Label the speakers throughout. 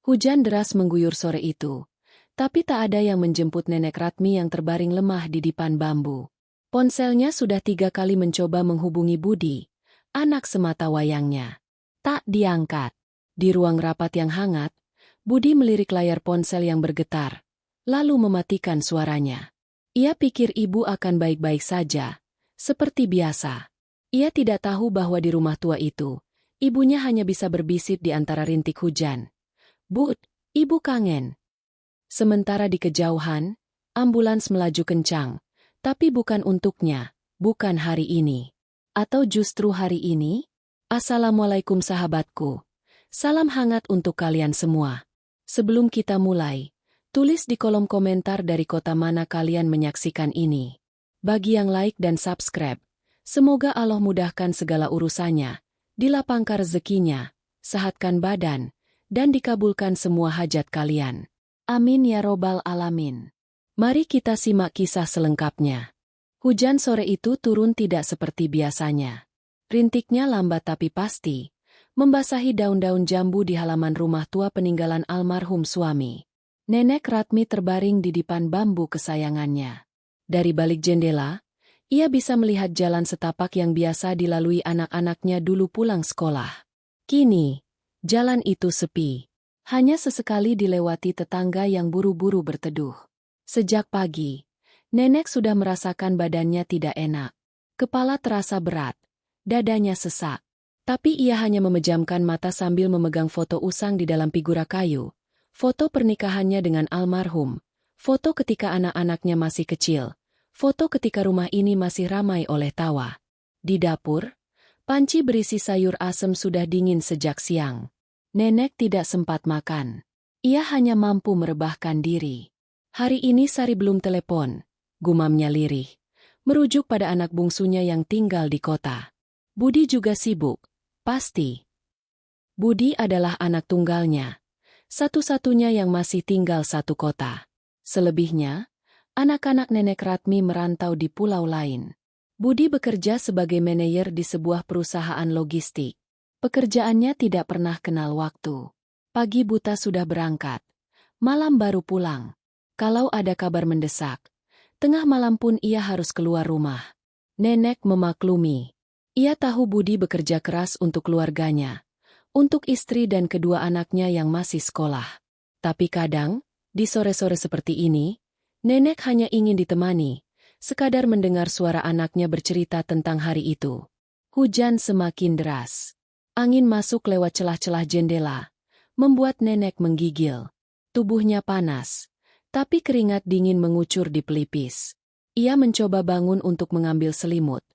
Speaker 1: Hujan deras mengguyur sore itu, tapi tak ada yang menjemput Nenek Ratmi yang terbaring lemah di dipan bambu. Ponselnya sudah 3 kali mencoba menghubungi Budi, anak semata wayangnya. Tak diangkat. Di ruang rapat yang hangat, Budi melirik layar ponsel yang bergetar, lalu mematikan suaranya. Ia pikir ibu akan baik-baik saja, seperti biasa. Ia tidak tahu bahwa di rumah tua itu, ibunya hanya bisa berbisik di antara rintik hujan. "Bud, ibu kangen." Sementara di kejauhan, ambulans melaju kencang, tapi bukan untuknya, bukan hari ini. Atau justru hari ini? Assalamualaikum sahabatku. Salam hangat untuk kalian semua. Sebelum kita mulai, tulis di kolom komentar dari kota mana kalian menyaksikan ini. Bagi yang like dan subscribe, semoga Allah mudahkan segala urusannya, dilapangkan rezekinya, sehatkan badan, dan dikabulkan semua hajat kalian. Amin ya robbal alamin. Mari kita simak kisah selengkapnya. Hujan sore itu turun tidak seperti biasanya. Rintiknya lambat tapi pasti, membasahi daun-daun jambu di halaman rumah tua peninggalan almarhum suami. Nenek Ratmi terbaring di dipan bambu kesayangannya. Dari balik jendela, ia bisa melihat jalan setapak yang biasa dilalui anak-anaknya dulu pulang sekolah. Kini, jalan itu sepi. Hanya sesekali dilewati tetangga yang buru-buru berteduh. Sejak pagi, nenek sudah merasakan badannya tidak enak. Kepala terasa berat, dadanya sesak. Tapi ia hanya memejamkan mata sambil memegang foto usang di dalam figura kayu. Foto pernikahannya dengan almarhum. Foto ketika anak-anaknya masih kecil. Foto ketika rumah ini masih ramai oleh tawa. Di dapur, panci berisi sayur asem sudah dingin sejak siang. Nenek tidak sempat makan. Ia hanya mampu merebahkan diri. Hari ini Sari belum telepon, gumamnya lirih, merujuk pada anak bungsunya yang tinggal di kota. Budi juga sibuk, pasti. Budi adalah anak tunggalnya, satu-satunya yang masih tinggal satu kota. Selebihnya, anak-anak Nenek Ratmi merantau di pulau lain. Budi bekerja sebagai manajer di sebuah perusahaan logistik. Pekerjaannya tidak pernah kenal waktu. Pagi buta sudah berangkat, malam baru pulang. Kalau ada kabar mendesak, tengah malam pun ia harus keluar rumah. Nenek memaklumi. Ia tahu Budi bekerja keras untuk keluarganya, untuk istri dan kedua anaknya yang masih sekolah. Tapi kadang, di sore-sore seperti ini, nenek hanya ingin ditemani, sekadar mendengar suara anaknya bercerita tentang hari itu. Hujan semakin deras. Angin masuk lewat celah-celah jendela, membuat nenek menggigil. Tubuhnya panas, tapi keringat dingin mengucur di pelipis. Ia mencoba bangun untuk mengambil selimut,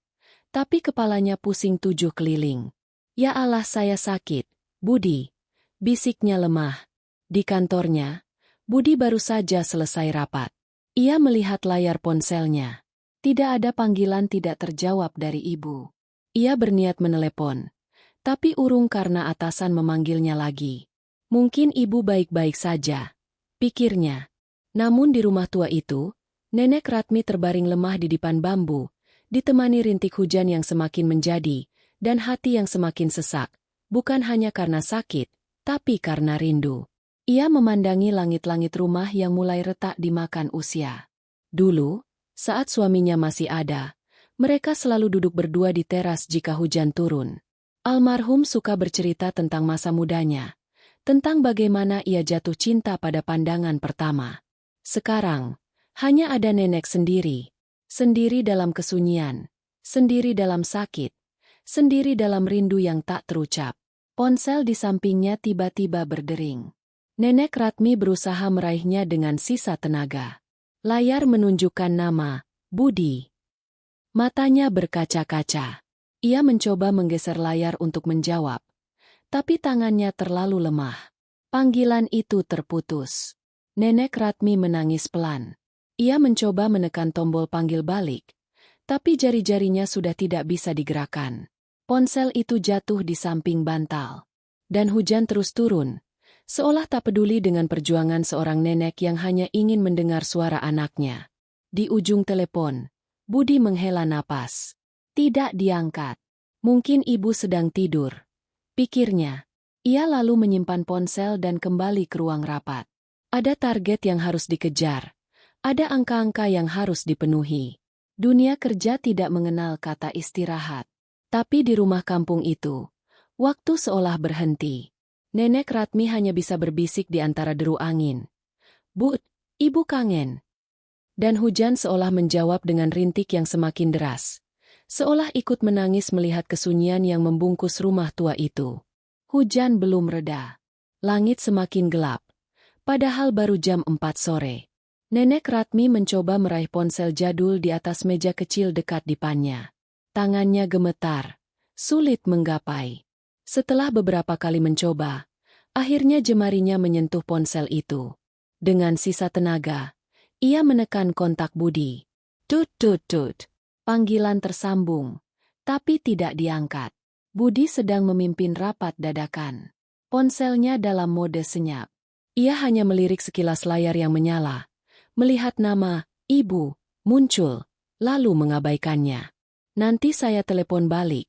Speaker 1: tapi kepalanya pusing 7 keliling. "Ya Allah, saya sakit, Budi," bisiknya lemah. Di kantornya, Budi baru saja selesai rapat. Ia melihat layar ponselnya. Tidak ada panggilan tidak terjawab dari ibu. Ia berniat menelepon. Tapi urung karena atasan memanggilnya lagi. Mungkin ibu baik-baik saja, pikirnya. Namun di rumah tua itu, Nenek Ratmi terbaring lemah di dipan bambu, ditemani rintik hujan yang semakin menjadi, dan hati yang semakin sesak, bukan hanya karena sakit, tapi karena rindu. Ia memandangi langit-langit rumah yang mulai retak dimakan usia. Dulu, saat suaminya masih ada, mereka selalu duduk berdua di teras jika hujan turun. Almarhum suka bercerita tentang masa mudanya, tentang bagaimana ia jatuh cinta pada pandangan pertama. Sekarang, hanya ada nenek sendiri, sendiri dalam kesunyian, sendiri dalam sakit, sendiri dalam rindu yang tak terucap. Ponsel di sampingnya tiba-tiba berdering. Nenek Ratmi berusaha meraihnya dengan sisa tenaga. Layar menunjukkan nama, Budi. Matanya berkaca-kaca. Ia mencoba menggeser layar untuk menjawab, tapi tangannya terlalu lemah. Panggilan itu terputus. Nenek Ratmi menangis pelan. Ia mencoba menekan tombol panggil balik, tapi jari-jarinya sudah tidak bisa digerakkan. Ponsel itu jatuh di samping bantal. Dan hujan terus turun, seolah tak peduli dengan perjuangan seorang nenek yang hanya ingin mendengar suara anaknya. Di ujung telepon, Budi menghela napas. Tidak diangkat. Mungkin ibu sedang tidur, pikirnya. Ia lalu menyimpan ponsel dan kembali ke ruang rapat. Ada target yang harus dikejar. Ada angka-angka yang harus dipenuhi. Dunia kerja tidak mengenal kata istirahat. Tapi di rumah kampung itu, waktu seolah berhenti. Nenek Ratmi hanya bisa berbisik di antara deru angin. "Bud, ibu kangen." Dan hujan seolah menjawab dengan rintik yang semakin deras. Seolah ikut menangis melihat kesunyian yang membungkus rumah tua itu. Hujan belum reda. Langit semakin gelap. Padahal baru jam 4 sore. Nenek Ratmi mencoba meraih ponsel jadul di atas meja kecil dekat dipannya. Tangannya gemetar. Sulit menggapai. Setelah beberapa kali mencoba, akhirnya jemarinya menyentuh ponsel itu. Dengan sisa tenaga, ia menekan kontak Budi. Tut tut tut. Panggilan tersambung, tapi tidak diangkat. Budi sedang memimpin rapat dadakan. Ponselnya dalam mode senyap. Ia hanya melirik sekilas layar yang menyala. Melihat nama, "Ibu," muncul, lalu mengabaikannya. "Nanti saya telepon balik,"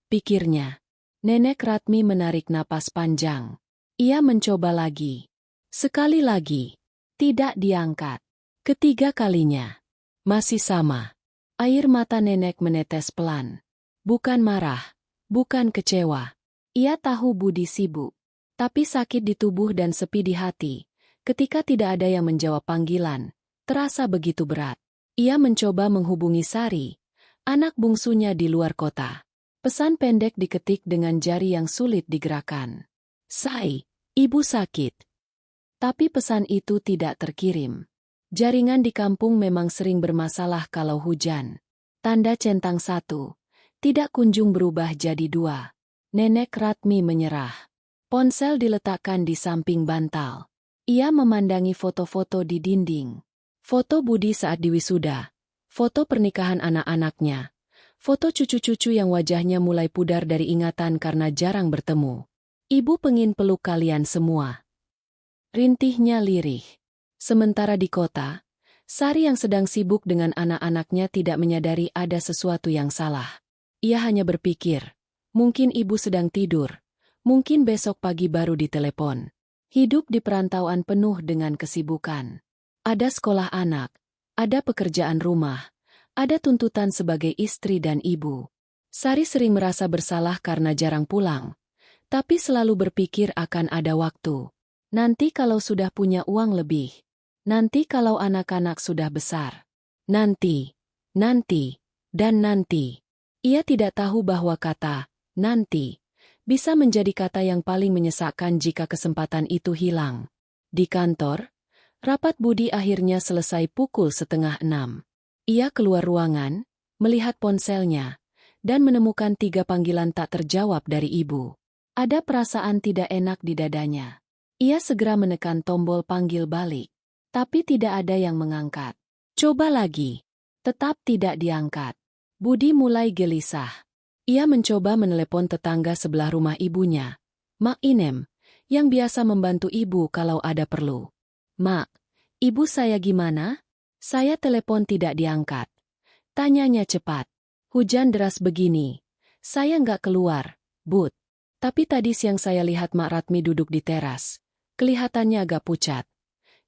Speaker 1: pikirnya. Nenek Ratmi menarik napas panjang. Ia mencoba lagi. Sekali lagi. Tidak diangkat. Ketiga kalinya. Masih sama. Air mata nenek menetes pelan. Bukan marah. Bukan kecewa. Ia tahu Budi sibuk. Tapi sakit di tubuh dan sepi di hati. Ketika tidak ada yang menjawab panggilan, terasa begitu berat. Ia mencoba menghubungi Sari, anak bungsunya di luar kota. Pesan pendek diketik dengan jari yang sulit digerakkan. "Sai, ibu sakit." Tapi pesan itu tidak terkirim. Jaringan di kampung memang sering bermasalah kalau hujan. Tanda centang 1. Tidak kunjung berubah jadi 2. Nenek Ratmi menyerah. Ponsel diletakkan di samping bantal. Ia memandangi foto-foto di dinding. Foto Budi saat diwisuda. Foto pernikahan anak-anaknya. Foto cucu-cucu yang wajahnya mulai pudar dari ingatan karena jarang bertemu. "Ibu pengin peluk kalian semua." Rintihnya lirih. Sementara di kota, Sari yang sedang sibuk dengan anak-anaknya tidak menyadari ada sesuatu yang salah. Ia hanya berpikir, mungkin ibu sedang tidur, mungkin besok pagi baru ditelepon. Hidup di perantauan penuh dengan kesibukan. Ada sekolah anak, ada pekerjaan rumah, ada tuntutan sebagai istri dan ibu. Sari sering merasa bersalah karena jarang pulang, tapi selalu berpikir akan ada waktu. Nanti kalau sudah punya uang lebih. Nanti kalau anak-anak sudah besar. Nanti, dan nanti. Ia tidak tahu bahwa kata nanti bisa menjadi kata yang paling menyesakkan jika kesempatan itu hilang. Di kantor, rapat Budi akhirnya selesai pukul 5:30. Ia keluar ruangan, melihat ponselnya, dan menemukan 3 panggilan tak terjawab dari ibu. Ada perasaan tidak enak di dadanya. Ia segera menekan tombol panggil balik, tapi tidak ada yang mengangkat. Coba lagi. Tetap tidak diangkat. Budi mulai gelisah. Ia mencoba menelepon tetangga sebelah rumah ibunya, Mak Inem, yang biasa membantu ibu kalau ada perlu. "Mak, ibu saya gimana?" "Saya telepon tidak diangkat." Tanyanya cepat. "Hujan deras begini. Saya nggak keluar, Bud. Tapi tadi siang saya lihat Mak Ratmi duduk di teras. Kelihatannya agak pucat."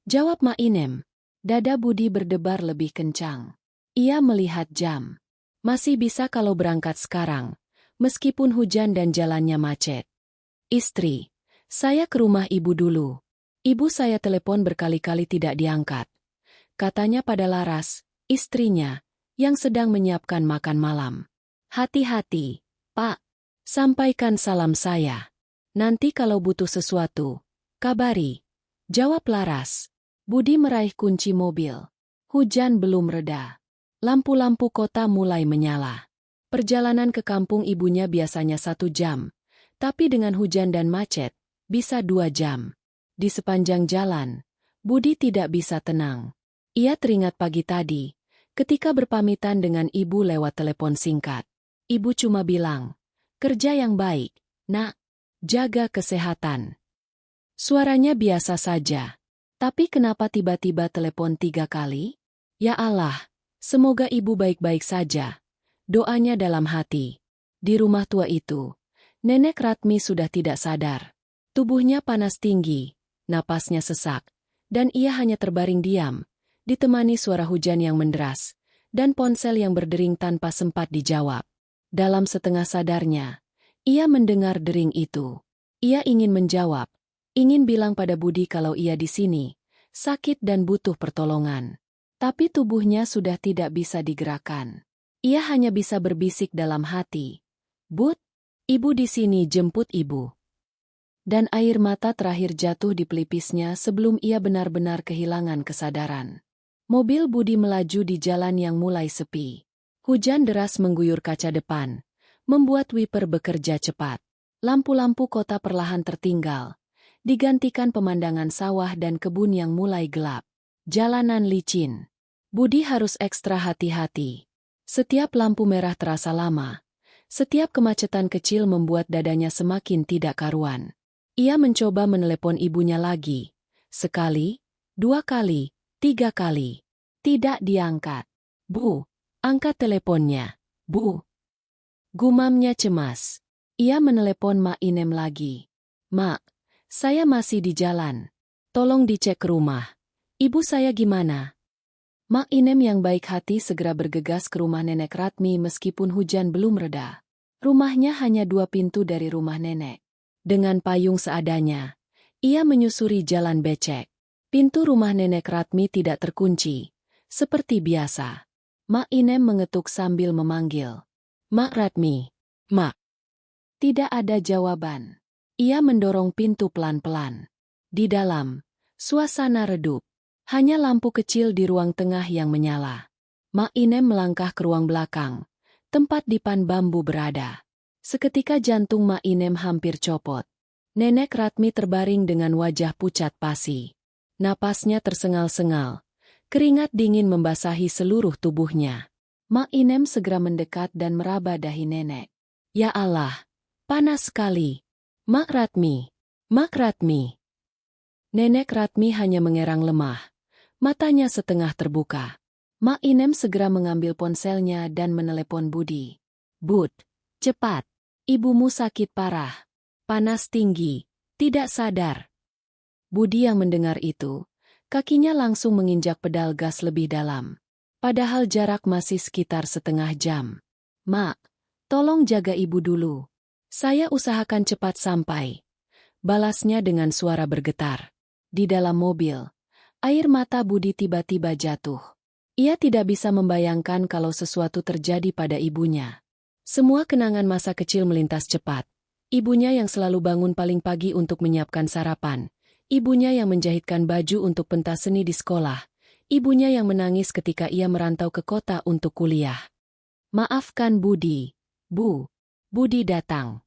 Speaker 1: Jawab Mak Inem. Dada Budi berdebar lebih kencang. Ia melihat jam. Masih bisa kalau berangkat sekarang, meskipun hujan dan jalannya macet. "Istri, saya ke rumah ibu dulu. Ibu saya telepon berkali-kali tidak diangkat." Katanya pada Laras, istrinya, yang sedang menyiapkan makan malam. "Hati-hati, Pak. Sampaikan salam saya. Nanti kalau butuh sesuatu, kabari." Jawab Laras. Budi meraih kunci mobil. Hujan belum reda. Lampu-lampu kota mulai menyala. Perjalanan ke kampung ibunya biasanya 1 jam, tapi dengan hujan dan macet, bisa 2 jam. Di sepanjang jalan, Budi tidak bisa tenang. Ia teringat pagi tadi, ketika berpamitan dengan ibu lewat telepon singkat. Ibu cuma bilang, "Kerja yang baik, Nak. Jaga kesehatan." Suaranya biasa saja. Tapi kenapa tiba-tiba telepon 3 kali? Ya Allah, semoga ibu baik-baik saja. Doanya dalam hati. Di rumah tua itu, Nenek Ratmi sudah tidak sadar. Tubuhnya panas tinggi, napasnya sesak, dan ia hanya terbaring diam, ditemani suara hujan yang menderas, dan ponsel yang berdering tanpa sempat dijawab. Dalam setengah sadarnya, ia mendengar dering itu. Ia ingin menjawab, ingin bilang pada Budi kalau ia di sini, sakit dan butuh pertolongan. Tapi tubuhnya sudah tidak bisa digerakkan. Ia hanya bisa berbisik dalam hati. "Bud, ibu di sini, jemput ibu." Dan air mata terakhir jatuh di pelipisnya sebelum ia benar-benar kehilangan kesadaran. Mobil Budi melaju di jalan yang mulai sepi. Hujan deras mengguyur kaca depan, membuat wiper bekerja cepat. Lampu-lampu kota perlahan tertinggal, digantikan pemandangan sawah dan kebun yang mulai gelap. Jalanan licin. Budi harus ekstra hati-hati. Setiap lampu merah terasa lama. Setiap kemacetan kecil membuat dadanya semakin tidak karuan. Ia mencoba menelepon ibunya lagi. Sekali, 2 kali, 3 kali. Tidak diangkat. "Bu, angkat teleponnya, Bu." Gumamnya cemas. Ia menelepon Mak Inem lagi. "Mak, saya masih di jalan. Tolong dicek rumah. Ibu saya gimana?" Mak Inem yang baik hati segera bergegas ke rumah Nenek Ratmi meskipun hujan belum reda. Rumahnya hanya 2 pintu dari rumah nenek. Dengan payung seadanya, ia menyusuri jalan becek. Pintu rumah Nenek Ratmi tidak terkunci. Seperti biasa, Mak Inem mengetuk sambil memanggil, "Mak Ratmi, Mak." Tidak ada jawaban. Ia mendorong pintu pelan-pelan. Di dalam, suasana redup. Hanya lampu kecil di ruang tengah yang menyala. Mak Inem melangkah ke ruang belakang, tempat dipan bambu berada. Seketika jantung Mak Inem hampir copot. Nenek Ratmi terbaring dengan wajah pucat pasi. Napasnya tersengal-sengal. Keringat dingin membasahi seluruh tubuhnya. Mak Inem segera mendekat dan meraba dahi nenek. "Ya Allah, panas sekali. Mak Ratmi, Mak Ratmi." Nenek Ratmi hanya mengerang lemah. Matanya setengah terbuka. Mak Inem segera mengambil ponselnya dan menelepon Budi. "Bud, cepat. Ibumu sakit parah. Panas tinggi. Tidak sadar." Budi yang mendengar itu, kakinya langsung menginjak pedal gas lebih dalam. Padahal jarak masih sekitar setengah jam. "Mak, tolong jaga ibu dulu. Saya usahakan cepat sampai." Balasnya dengan suara bergetar. Di dalam mobil, air mata Budi tiba-tiba jatuh. Ia tidak bisa membayangkan kalau sesuatu terjadi pada ibunya. Semua kenangan masa kecil melintas cepat. Ibunya yang selalu bangun paling pagi untuk menyiapkan sarapan. Ibunya yang menjahitkan baju untuk pentas seni di sekolah. Ibunya yang menangis ketika ia merantau ke kota untuk kuliah. "Maafkan Budi, Bu." Budi datang.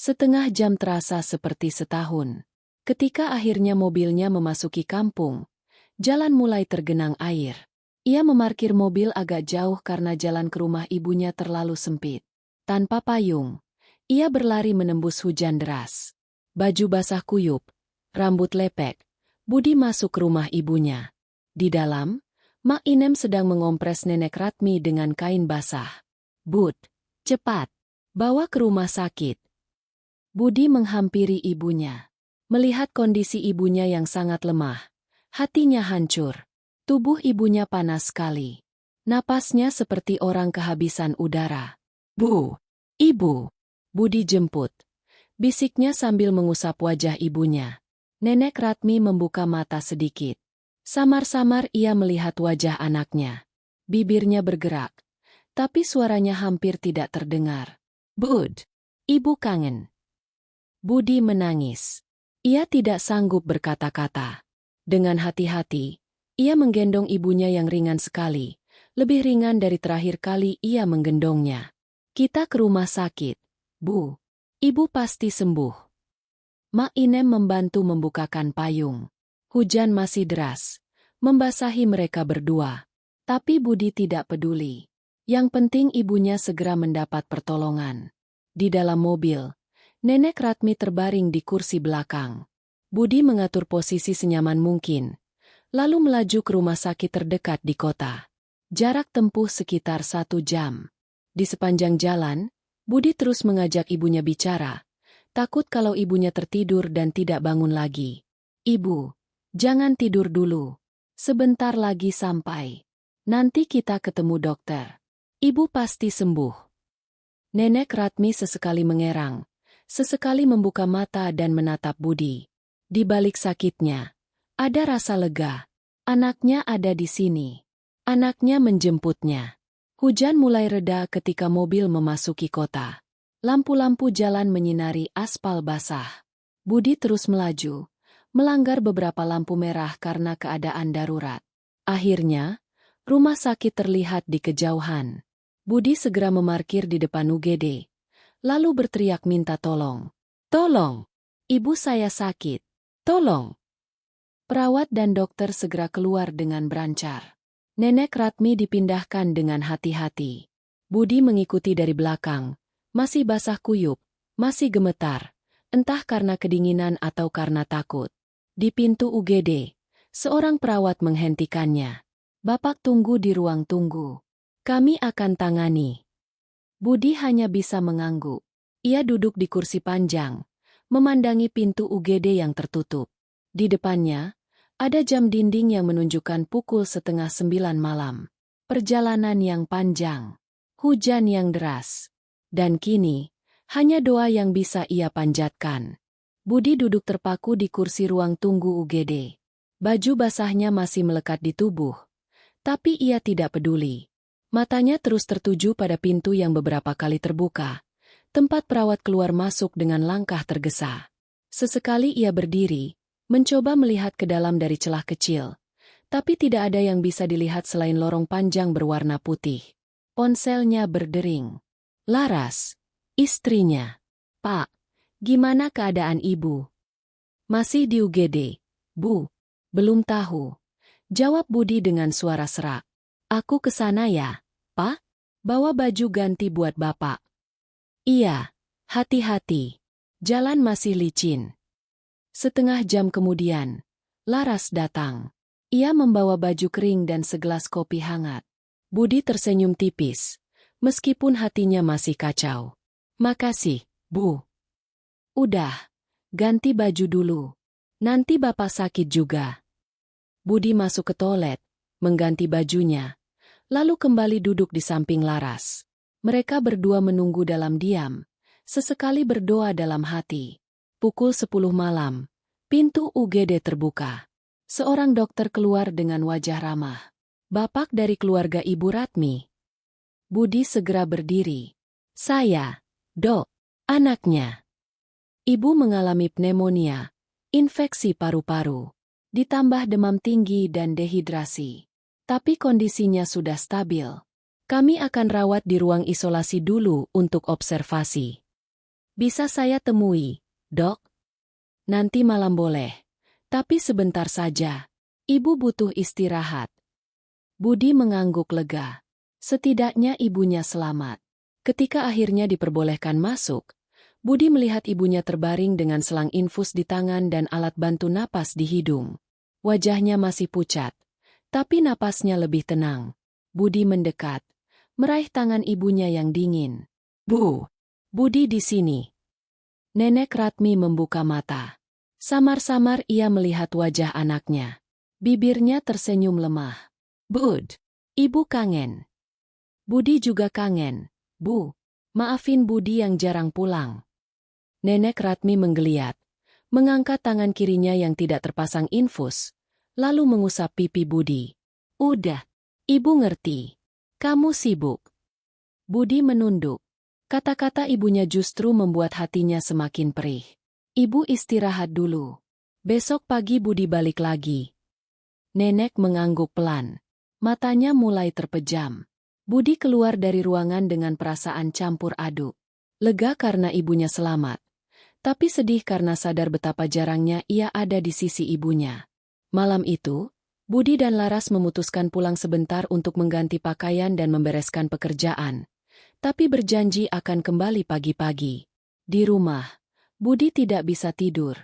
Speaker 1: Setengah jam terasa seperti setahun. Ketika akhirnya mobilnya memasuki kampung, jalan mulai tergenang air. Ia memarkir mobil agak jauh karena jalan ke rumah ibunya terlalu sempit. Tanpa payung, ia berlari menembus hujan deras. Baju basah kuyup, rambut lepek. Budi masuk ke rumah ibunya. Di dalam, Mak Inem sedang mengompres Nenek Ratmi dengan kain basah. "Bud, cepat, bawa ke rumah sakit." Budi menghampiri ibunya. Melihat kondisi ibunya yang sangat lemah, hatinya hancur. Tubuh ibunya panas sekali. Napasnya seperti orang kehabisan udara. "Bu, ibu." Budi jemput. Bisiknya sambil mengusap wajah ibunya. Nenek Ratmi membuka mata sedikit. Samar-samar ia melihat wajah anaknya. Bibirnya bergerak, tapi suaranya hampir tidak terdengar. "Bud, ibu kangen." Budi menangis. Ia tidak sanggup berkata-kata. Dengan hati-hati, ia menggendong ibunya yang ringan sekali, lebih ringan dari terakhir kali ia menggendongnya. "Kita ke rumah sakit, Bu. Ibu pasti sembuh." Mak Inem membantu membukakan payung. Hujan masih deras, membasahi mereka berdua. Tapi Budi tidak peduli. Yang penting ibunya segera mendapat pertolongan. Di dalam mobil, Nenek Ratmi terbaring di kursi belakang. Budi mengatur posisi senyaman mungkin, lalu melaju ke rumah sakit terdekat di kota. Jarak tempuh sekitar 1 jam. Di sepanjang jalan, Budi terus mengajak ibunya bicara, Takut kalau ibunya tertidur dan tidak bangun lagi. Ibu, jangan tidur dulu. Sebentar lagi sampai. Nanti kita ketemu dokter. Ibu pasti sembuh. Nenek Ratmi sesekali mengerang, sesekali membuka mata dan menatap Budi. Di balik sakitnya, ada rasa lega. Anaknya ada di sini. Anaknya menjemputnya. Hujan mulai reda ketika mobil memasuki kota. Lampu-lampu jalan menyinari aspal basah. Budi terus melaju, melanggar beberapa lampu merah karena keadaan darurat. Akhirnya, rumah sakit terlihat di kejauhan. Budi segera memarkir di depan UGD, lalu berteriak minta tolong. Tolong! Ibu saya sakit. Tolong! Perawat dan dokter segera keluar dengan berancar. Nenek Ratmi dipindahkan dengan hati-hati. Budi mengikuti dari belakang. Masih basah kuyup, masih gemetar, entah karena kedinginan atau karena takut. Di pintu UGD, seorang perawat menghentikannya. Bapak tunggu di ruang tunggu. Kami akan tangani. Budi hanya bisa mengangguk. Ia duduk di kursi panjang, memandangi pintu UGD yang tertutup. Di depannya, ada jam dinding yang menunjukkan pukul 8:30 malam. Perjalanan yang panjang, hujan yang deras. Dan kini, hanya doa yang bisa ia panjatkan. Budi duduk terpaku di kursi ruang tunggu UGD. Baju basahnya masih melekat di tubuh. Tapi ia tidak peduli. Matanya terus tertuju pada pintu yang beberapa kali terbuka. Tempat perawat keluar masuk dengan langkah tergesa. Sesekali ia berdiri, mencoba melihat ke dalam dari celah kecil. Tapi tidak ada yang bisa dilihat selain lorong panjang berwarna putih. Ponselnya berdering. Laras, istrinya. Pak, gimana keadaan ibu? Masih di UGD, Bu. Belum tahu. Jawab Budi dengan suara serak. Aku ke sana ya, Pak? Bawa baju ganti buat Bapak. Iya, hati-hati. Jalan masih licin. Setengah jam kemudian, Laras datang. Ia membawa baju kering dan segelas kopi hangat. Budi tersenyum tipis. Meskipun hatinya masih kacau. Makasih, Bu. Udah, ganti baju dulu. Nanti Bapak sakit juga. Budi masuk ke toilet, mengganti bajunya, lalu kembali duduk di samping Laras. Mereka berdua menunggu dalam diam, sesekali berdoa dalam hati. Pukul 10 malam, pintu UGD terbuka. Seorang dokter keluar dengan wajah ramah. Bapak dari keluarga Ibu Ratmi. Budi segera berdiri. Saya, Dok, anaknya. Ibu mengalami pneumonia, infeksi paru-paru, ditambah demam tinggi dan dehidrasi. Tapi kondisinya sudah stabil. Kami akan rawat di ruang isolasi dulu untuk observasi. Bisa saya temui, Dok? Nanti malam boleh. Tapi sebentar saja. Ibu butuh istirahat. Budi mengangguk lega. Setidaknya ibunya selamat. Ketika akhirnya diperbolehkan masuk, Budi melihat ibunya terbaring dengan selang infus di tangan dan alat bantu napas di hidung. Wajahnya masih pucat, tapi napasnya lebih tenang. Budi mendekat, meraih tangan ibunya yang dingin. Bu, Budi di sini. Nenek Ratmi membuka mata. Samar-samar ia melihat wajah anaknya. Bibirnya tersenyum lemah. Bud, ibu kangen. Budi juga kangen, Bu. Maafin Budi yang jarang pulang. Nenek Ratmi menggeliat, mengangkat tangan kirinya yang tidak terpasang infus, lalu mengusap pipi Budi. Udah, ibu ngerti. Kamu sibuk. Budi menunduk. Kata-kata ibunya justru membuat hatinya semakin perih. Ibu istirahat dulu. Besok pagi Budi balik lagi. Nenek mengangguk pelan. Matanya mulai terpejam. Budi keluar dari ruangan dengan perasaan campur aduk. Lega karena ibunya selamat. Tapi sedih karena sadar betapa jarangnya ia ada di sisi ibunya. Malam itu, Budi dan Laras memutuskan pulang sebentar untuk mengganti pakaian dan membereskan pekerjaan. Tapi berjanji akan kembali pagi-pagi. Di rumah, Budi tidak bisa tidur.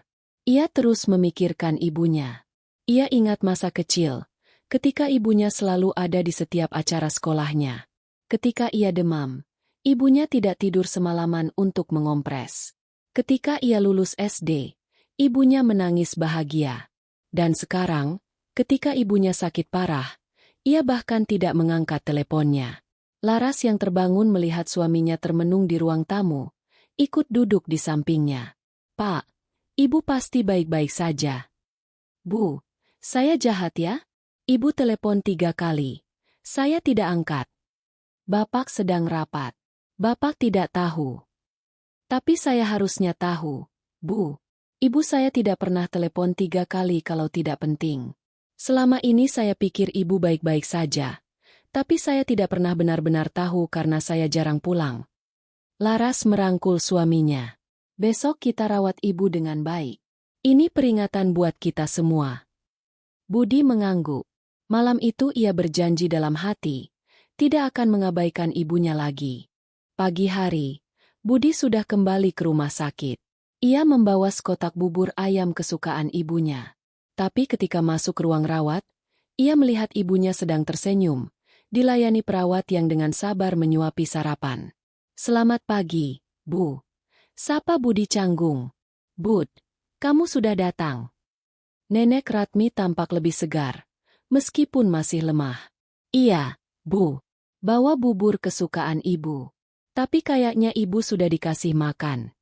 Speaker 1: Ia terus memikirkan ibunya. Ia ingat masa kecil, ketika ibunya selalu ada di setiap acara sekolahnya. Ketika ia demam, ibunya tidak tidur semalaman untuk mengompres. Ketika ia lulus SD, ibunya menangis bahagia. Dan sekarang, ketika ibunya sakit parah, ia bahkan tidak mengangkat teleponnya. Laras yang terbangun melihat suaminya termenung di ruang tamu, ikut duduk di sampingnya. "Pak, ibu pasti baik-baik saja." "Bu, saya jahat ya? Ibu telepon 3 kali. Saya tidak angkat. Bapak sedang rapat. Bapak tidak tahu." "Tapi saya harusnya tahu, Bu. Ibu saya tidak pernah telepon 3 kali kalau tidak penting. Selama ini saya pikir ibu baik-baik saja. Tapi saya tidak pernah benar-benar tahu karena saya jarang pulang." Laras merangkul suaminya. "Besok kita rawat ibu dengan baik. Ini peringatan buat kita semua." Budi mengangguk. Malam itu ia berjanji dalam hati, tidak akan mengabaikan ibunya lagi. Pagi hari, Budi sudah kembali ke rumah sakit. Ia membawa sekotak bubur ayam kesukaan ibunya. Tapi ketika masuk ke ruang rawat, ia melihat ibunya sedang tersenyum, dilayani perawat yang dengan sabar menyuapi sarapan. "Selamat pagi, Bu." Sapa Budi canggung. "Bud, kamu sudah datang." Nenek Ratmi tampak lebih segar, meskipun masih lemah. "Iya, Bu. Bawa bubur kesukaan ibu. Tapi kayaknya ibu sudah dikasih makan."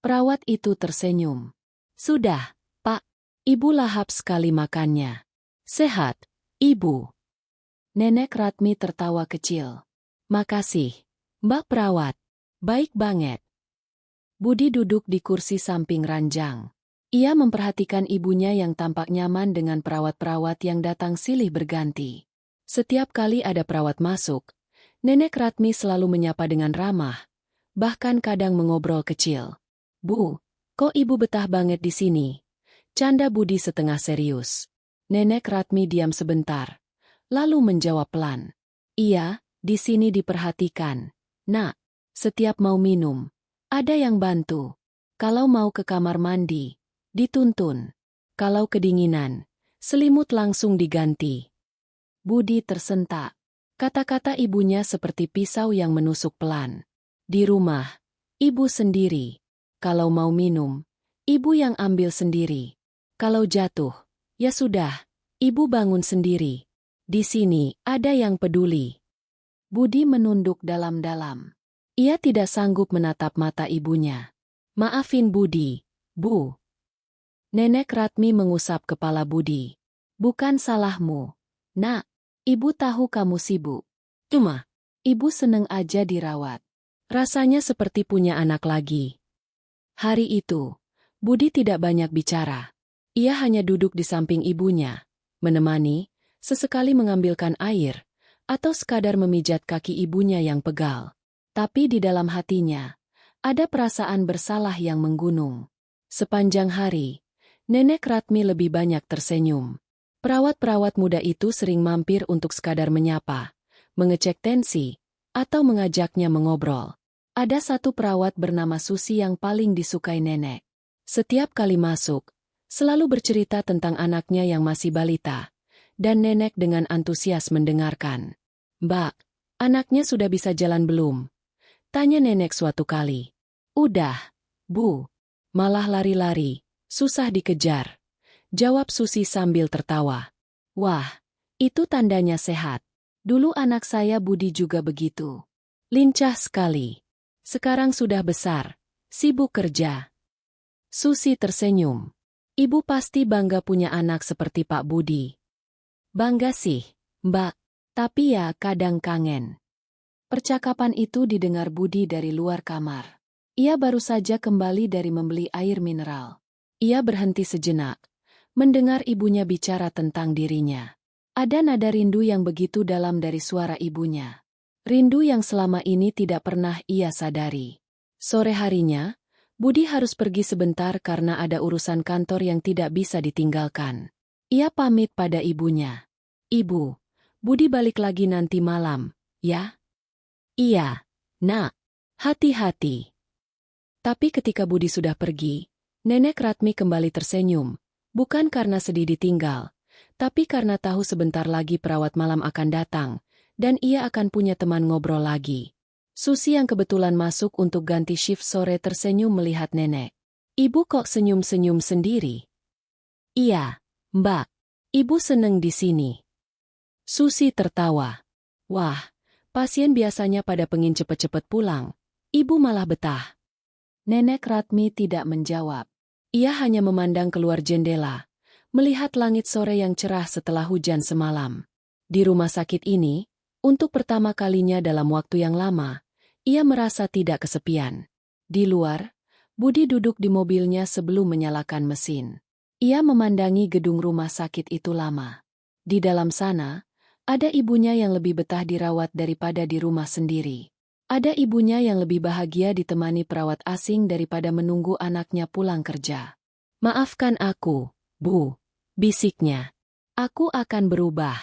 Speaker 1: Perawat itu tersenyum. "Sudah, Pak. Ibu lahap sekali makannya." "Sehat, Ibu." Nenek Ratmi tertawa kecil. "Makasih, Mbak Perawat. Baik banget." Budi duduk di kursi samping ranjang. Ia memperhatikan ibunya yang tampak nyaman dengan perawat-perawat yang datang silih berganti. Setiap kali ada perawat masuk, Nenek Ratmi selalu menyapa dengan ramah, bahkan kadang mengobrol kecil. "Bu, kok ibu betah banget di sini?" canda Budi setengah serius. Nenek Ratmi diam sebentar, lalu menjawab pelan. "Iya, di sini diperhatikan. Nak, setiap mau minum, ada yang bantu. Kalau mau ke kamar mandi, dituntun. Kalau kedinginan, selimut langsung diganti." Budi tersentak. Kata-kata ibunya seperti pisau yang menusuk pelan. Di rumah, ibu sendiri. Kalau mau minum, ibu yang ambil sendiri. Kalau jatuh, ya sudah, ibu bangun sendiri. Di sini ada yang peduli. Budi menunduk dalam-dalam. Ia tidak sanggup menatap mata ibunya. "Maafin Budi, Bu." Nenek Ratmi mengusap kepala Budi. "Bukan salahmu, Nak. Ibu tahu kamu sibuk. Cuma, ibu seneng aja dirawat. Rasanya seperti punya anak lagi." Hari itu, Budi tidak banyak bicara. Ia hanya duduk di samping ibunya, menemani, sesekali mengambilkan air, atau sekadar memijat kaki ibunya yang pegal. Tapi di dalam hatinya, ada perasaan bersalah yang menggunung. Sepanjang hari, Nenek Ratmi lebih banyak tersenyum. Perawat-perawat muda itu sering mampir untuk sekadar menyapa, mengecek tensi, atau mengajaknya mengobrol. Ada satu perawat bernama Susi yang paling disukai nenek. Setiap kali masuk, selalu bercerita tentang anaknya yang masih balita, dan nenek dengan antusias mendengarkan. "Mbak, anaknya sudah bisa jalan belum?" tanya nenek suatu kali. "Udah, Bu. Malah lari-lari, susah dikejar," jawab Susi sambil tertawa. "Wah, itu tandanya sehat. Dulu anak saya Budi juga begitu. Lincah sekali. Sekarang sudah besar, sibuk kerja." Susi tersenyum. "Ibu pasti bangga punya anak seperti Pak Budi." "Bangga sih, Mbak. Tapi ya kadang kangen." Percakapan itu didengar Budi dari luar kamar. Ia baru saja kembali dari membeli air mineral. Ia berhenti sejenak, mendengar ibunya bicara tentang dirinya. Ada nada rindu yang begitu dalam dari suara ibunya. Rindu yang selama ini tidak pernah ia sadari. Sore harinya, Budi harus pergi sebentar karena ada urusan kantor yang tidak bisa ditinggalkan. Ia pamit pada ibunya. "Ibu, Budi balik lagi nanti malam, ya?" "Iya, Nak. Hati-hati." Tapi ketika Budi sudah pergi, Nenek Ratmi kembali tersenyum, bukan karena sedih ditinggal, tapi karena tahu sebentar lagi perawat malam akan datang, dan ia akan punya teman ngobrol lagi. Susi yang kebetulan masuk untuk ganti shift sore tersenyum melihat nenek. Ibu kok senyum-senyum sendiri? Iya, Mbak. Ibu seneng di sini. Susi tertawa. Wah, pasien biasanya pada pengin cepet-cepet pulang. Ibu malah betah. Nenek Ratmi tidak menjawab. Ia hanya memandang keluar jendela, melihat langit sore yang cerah setelah hujan semalam. Di rumah sakit ini, untuk pertama kalinya dalam waktu yang lama, ia merasa tidak kesepian. Di luar, Budi duduk di mobilnya sebelum menyalakan mesin. Ia memandangi gedung rumah sakit itu lama. Di dalam sana, ada ibunya yang lebih betah dirawat daripada di rumah sendiri. Ada ibunya yang lebih bahagia ditemani perawat asing daripada menunggu anaknya pulang kerja. Maafkan aku, Bu, bisiknya. Aku akan berubah.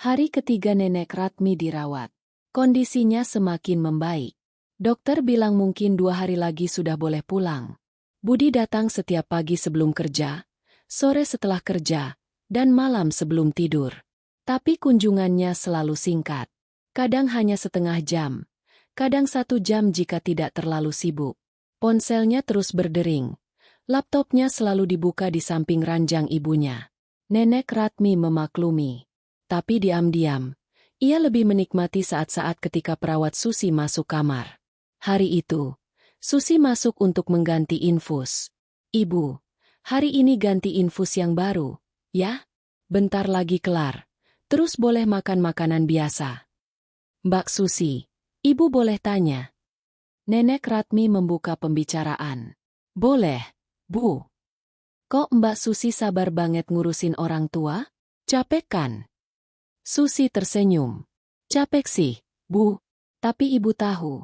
Speaker 1: Hari ketiga nenek Ratmi dirawat. Kondisinya semakin membaik. Dokter bilang mungkin 2 hari lagi sudah boleh pulang. Budi datang setiap pagi sebelum kerja, sore setelah kerja, dan malam sebelum tidur. Tapi kunjungannya selalu singkat. Kadang hanya setengah jam, kadang 1 jam jika tidak terlalu sibuk. Ponselnya terus berdering. Laptopnya selalu dibuka di samping ranjang ibunya. Nenek Ratmi memaklumi. Tapi diam-diam, ia lebih menikmati saat-saat ketika perawat Susi masuk kamar. Hari itu, Susi masuk untuk mengganti infus. Ibu, hari ini ganti infus yang baru, ya? Bentar lagi kelar. Terus boleh makan makanan biasa. Mbak Susi, ibu boleh tanya? Nenek Ratmi membuka pembicaraan. Boleh, Bu. Kok Mbak Susi sabar banget ngurusin orang tua? Capek kan? Susi tersenyum. Capek sih, Bu. Tapi ibu tahu,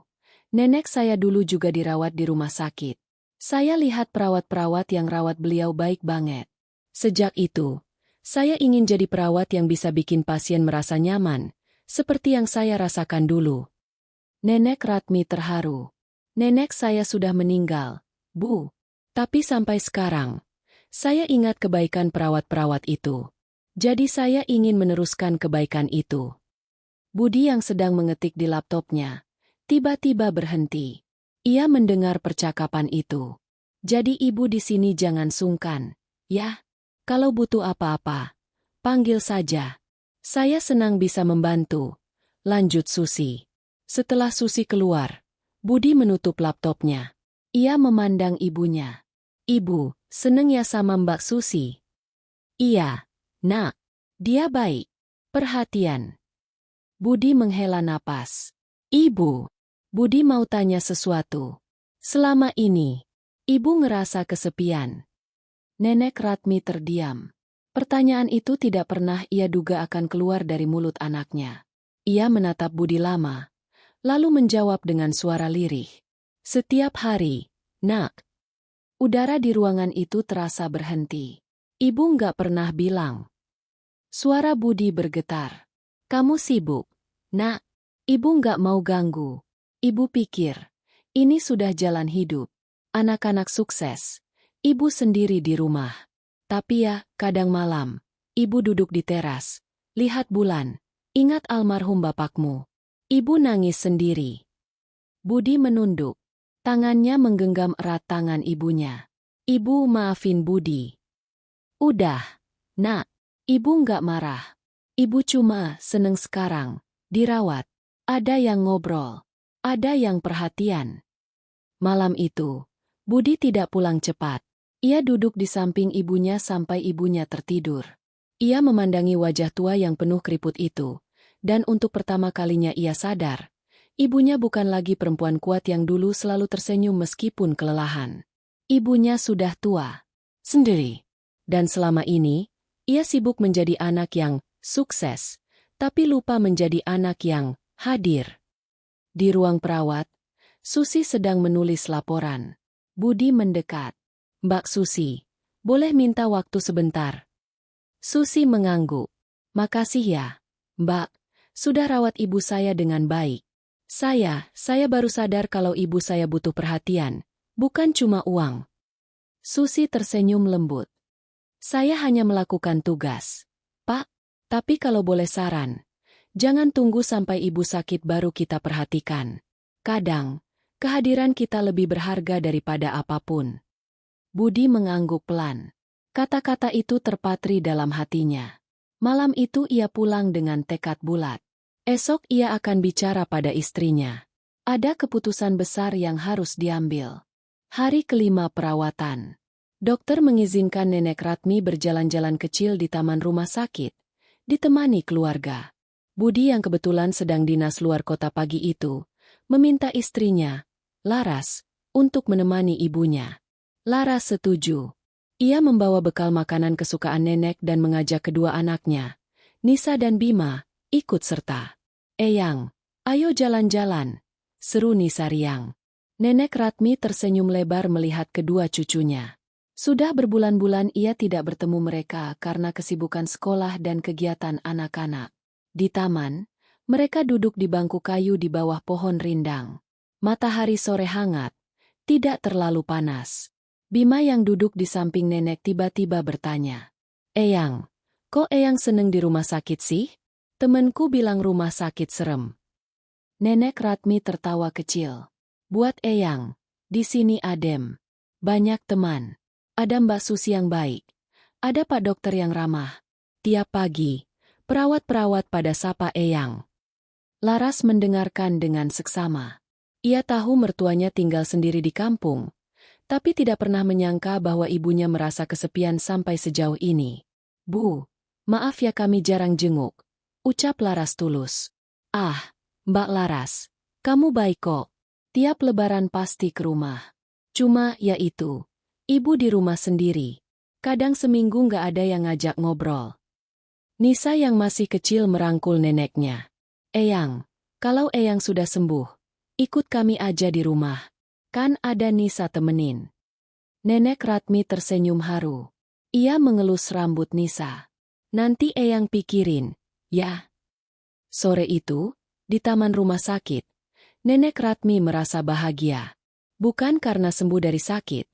Speaker 1: nenek saya dulu juga dirawat di rumah sakit. Saya lihat perawat-perawat yang rawat beliau baik banget. Sejak itu, saya ingin jadi perawat yang bisa bikin pasien merasa nyaman, seperti yang saya rasakan dulu. Nenek Ratmi terharu. Nenek saya sudah meninggal, Bu. Tapi sampai sekarang, saya ingat kebaikan perawat-perawat itu. Jadi saya ingin meneruskan kebaikan itu. Budi yang sedang mengetik di laptopnya, tiba-tiba berhenti. Ia mendengar percakapan itu. Jadi ibu di sini jangan sungkan, ya? Kalau butuh apa-apa, panggil saja. Saya senang bisa membantu. Lanjut Susi. Setelah Susi keluar, Budi menutup laptopnya. Ia memandang ibunya. Ibu, seneng ya sama Mbak Susi? Iya. Nak, dia baik. Perhatian. Budi menghela napas. Ibu, Budi mau tanya sesuatu. Selama ini, ibu ngerasa kesepian. Nenek Ratmi terdiam. Pertanyaan itu tidak pernah ia duga akan keluar dari mulut anaknya. Ia menatap Budi lama, lalu menjawab dengan suara lirih. Setiap hari, Nak. Udara di ruangan itu terasa berhenti. Ibu nggak pernah bilang. Suara Budi bergetar. Kamu sibuk, Nak. Ibu nggak mau ganggu. Ibu pikir, ini sudah jalan hidup. Anak-anak sukses. Ibu sendiri di rumah. Tapi ya, kadang malam, ibu duduk di teras. Lihat bulan. Ingat almarhum bapakmu. Ibu nangis sendiri. Budi menunduk. Tangannya menggenggam erat tangan ibunya. Ibu maafin Budi. Udah, Nak. Ibu nggak marah. Ibu cuma seneng sekarang. Dirawat. Ada yang ngobrol. Ada yang perhatian. Malam itu, Budi tidak pulang cepat. Ia duduk di samping ibunya sampai ibunya tertidur. Ia memandangi wajah tua yang penuh keriput itu. Dan untuk pertama kalinya ia sadar, ibunya bukan lagi perempuan kuat yang dulu selalu tersenyum meskipun kelelahan. Ibunya sudah tua. Sendiri. Dan selama ini, ia sibuk menjadi anak yang sukses, tapi lupa menjadi anak yang hadir. Di ruang perawat, Susi sedang menulis laporan. Budi mendekat. Mbak Susi, boleh minta waktu sebentar? Susi mengangguk. Makasih ya, Mbak. Sudah rawat ibu saya dengan baik. Saya baru sadar kalau ibu saya butuh perhatian, bukan cuma uang. Susi tersenyum lembut. Saya hanya melakukan tugas, Pak. Tapi kalau boleh saran, jangan tunggu sampai ibu sakit baru kita perhatikan. Kadang, kehadiran kita lebih berharga daripada apapun. Budi mengangguk pelan. Kata-kata itu terpatri dalam hatinya. Malam itu ia pulang dengan tekad bulat. Esok ia akan bicara pada istrinya. Ada keputusan besar yang harus diambil. Hari kelima perawatan. Dokter mengizinkan Nenek Ratmi berjalan-jalan kecil di taman rumah sakit, ditemani keluarga. Budi yang kebetulan sedang dinas luar kota pagi itu, meminta istrinya, Laras, untuk menemani ibunya. Laras setuju. Ia membawa bekal makanan kesukaan nenek dan mengajak kedua anaknya, Nisa dan Bima, ikut serta. "Eyang, ayo jalan-jalan," seru Nisa riang. Nenek Ratmi tersenyum lebar melihat kedua cucunya. Sudah berbulan-bulan ia tidak bertemu mereka karena kesibukan sekolah dan kegiatan anak-anak. Di taman, mereka duduk di bangku kayu di bawah pohon rindang. Matahari sore hangat, tidak terlalu panas. Bima yang duduk di samping nenek tiba-tiba bertanya, "Eyang, kok Eyang seneng di rumah sakit sih? Temenku bilang rumah sakit serem." Nenek Ratmi tertawa kecil. "Buat Eyang, di sini adem. Banyak teman. Ada Mbak Susi yang baik. Ada Pak Dokter yang ramah. Tiap pagi, perawat-perawat pada sapa Eyang." Laras mendengarkan dengan seksama. Ia tahu mertuanya tinggal sendiri di kampung, tapi tidak pernah menyangka bahwa ibunya merasa kesepian sampai sejauh ini. "Bu, maaf ya kami jarang jenguk," ucap Laras tulus. "Ah, Mbak Laras, kamu baik kok. Tiap lebaran pasti ke rumah. Cuma, ya itu, ibu di rumah sendiri. Kadang seminggu nggak ada yang ngajak ngobrol." Nisa yang masih kecil merangkul neneknya. "Eyang, kalau Eyang sudah sembuh, ikut kami aja di rumah. Kan ada Nisa temenin." Nenek Ratmi tersenyum haru. Ia mengelus rambut Nisa. "Nanti Eyang pikirin, ya." Sore itu, di taman rumah sakit, Nenek Ratmi merasa bahagia. Bukan karena sembuh dari sakit,